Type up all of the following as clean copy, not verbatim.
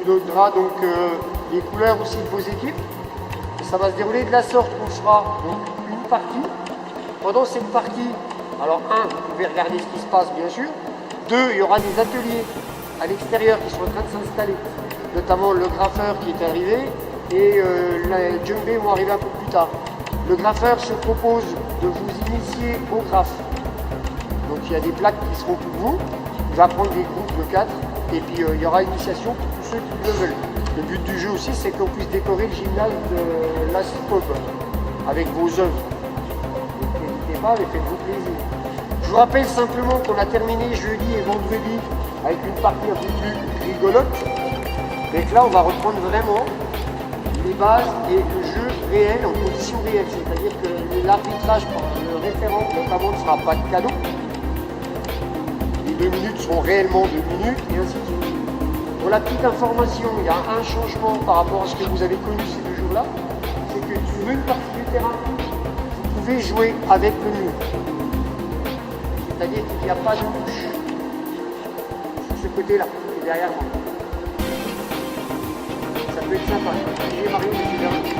vous donnera donc les couleurs aussi de vos équipes. Et ça va se dérouler de la sorte qu'on fera donc une partie. Pendant cette partie, alors vous pouvez regarder ce qui se passe bien sûr. 2, il y aura des ateliers à l'extérieur qui sont en train de s'installer. Notamment le graffeur qui est arrivé et la djembé vont arriver un peu plus tard. Le graffeur se propose de vous initier au graphe. Donc il y a des plaques qui seront pour vous. Il va prendre des groupes de 4 et puis il y aura initiation pour tous ceux qui le veulent. Le but du jeu aussi, c'est qu'on puisse décorer le gymnase de la Cipop avec vos œuvres. Donc n'hésitez pas, mais faites-vous plaisir. Je vous rappelle simplement qu'on a terminé jeudi et vendredi avec une partie un peu plus rigolote. Mais que là, on va reprendre vraiment les bases et le jeu réel en conditions réelles. C'est-à-dire que l'arbitrage par le référent notamment ne sera pas de cadeau. Les 2 minutes seront réellement 2 minutes et ainsi de suite. Pour la petite information, il y a un changement par rapport à ce que vous avez connu ces 2 jours-là. C'est que sur une partie du terrain, vous pouvez jouer avec le mur. C'est-à-dire qu'il n'y a pas de touche. Sur ce côté-là, qui est derrière moi. Ça peut être sympa. J'ai marié,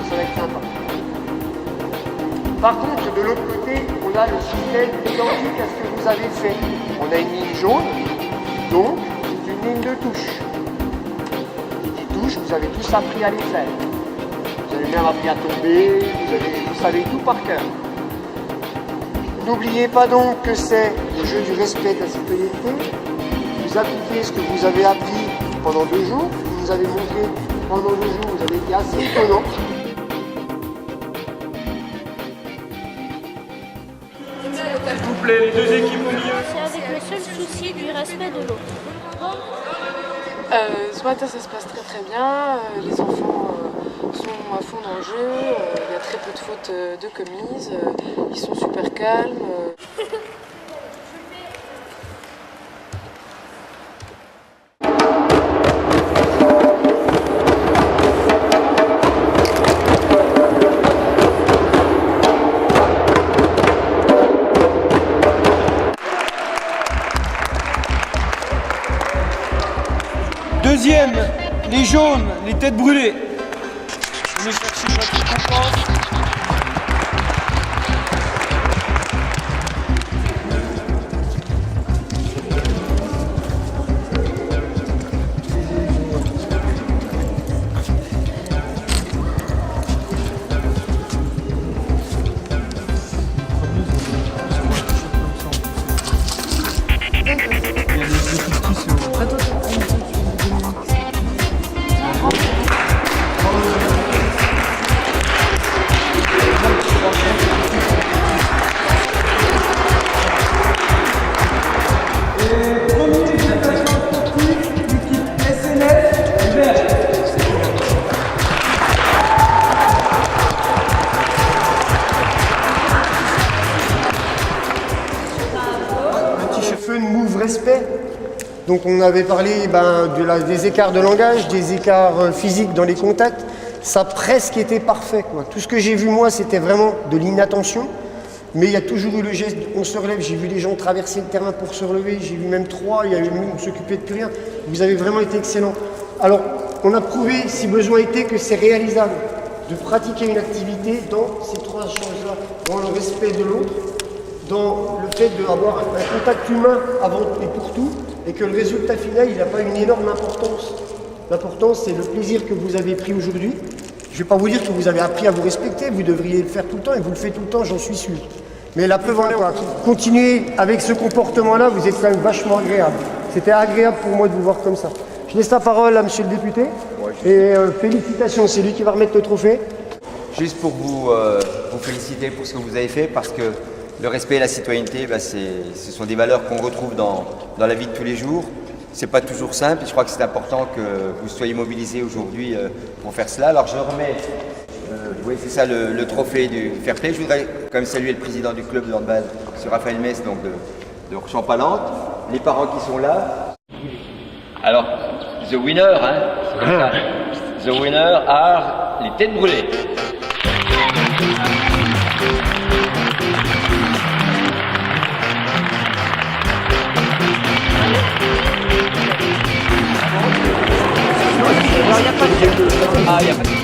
ça va être sympa. Par contre, de l'autre côté, on a le système identique à ce que vous avez fait. On a une ligne jaune, donc c'est une ligne de touche. Qui dit touche, vous avez tous appris à les faire. Vous avez même appris à tomber, vous savez tout par cœur. N'oubliez pas donc que c'est le jeu du respect de la citoyenneté. Vous appliquez ce que vous avez appris pendant 2 jours, que vous avez montré pendant 2 jours, vous avez été assez étonnant. S'il vous plaît, les 2 équipes au milieu. C'est avec le seul souci du respect de l'autre. Ce matin, ça se passe très très bien. Les enfants sont à fond dans le jeu. Il y a très peu de fautes de commises. Ils sont super calmes. Deuxième, les jaunes, les têtes brûlées. Je vais chercher votre récompense. Respect. Donc on avait parlé des écarts de langage, des écarts physiques dans les contacts. Ça a presque été parfait, quoi. Tout ce que j'ai vu moi, c'était vraiment de l'inattention. Mais il y a toujours eu le geste, on se relève. J'ai vu les gens traverser le terrain pour se relever. J'ai vu même 3, il y a eu même on s'occupait de plus rien. Vous avez vraiment été excellent. Alors, on a prouvé, si besoin était, que c'est réalisable de pratiquer une activité dans ces 3 choses-là, dans le respect de l'autre, dans le fait d'avoir un contact humain avant et pour tout, et que le résultat final, il n'a pas une énorme importance. L'importance, c'est le plaisir que vous avez pris aujourd'hui. Je ne vais pas vous dire que vous avez appris à vous respecter, vous devriez le faire tout le temps, et vous le faites tout le temps, j'en suis sûr. Mais la preuve en est, continuez avec ce comportement-là, vous êtes quand même vachement agréable. C'était agréable pour moi de vous voir comme ça. Je laisse la parole à monsieur le député, et félicitations, c'est lui qui va remettre le trophée. Juste pour vous féliciter pour ce que vous avez fait, parce que le respect et la citoyenneté, ce sont des valeurs qu'on retrouve dans la vie de tous les jours. C'est pas toujours simple et je crois que c'est important que vous soyez mobilisés aujourd'hui pour faire cela. Alors je remets, oui c'est ça, le trophée du Fair Play. Je voudrais quand même saluer le président du club de handball, M. Raphaël Metz, donc de Champalante, les parents qui sont là. Alors, the winner, hein, c'est comme ça. The winner are les têtes brûlées. il n'y a pas de... Ah, il n'y a pas de...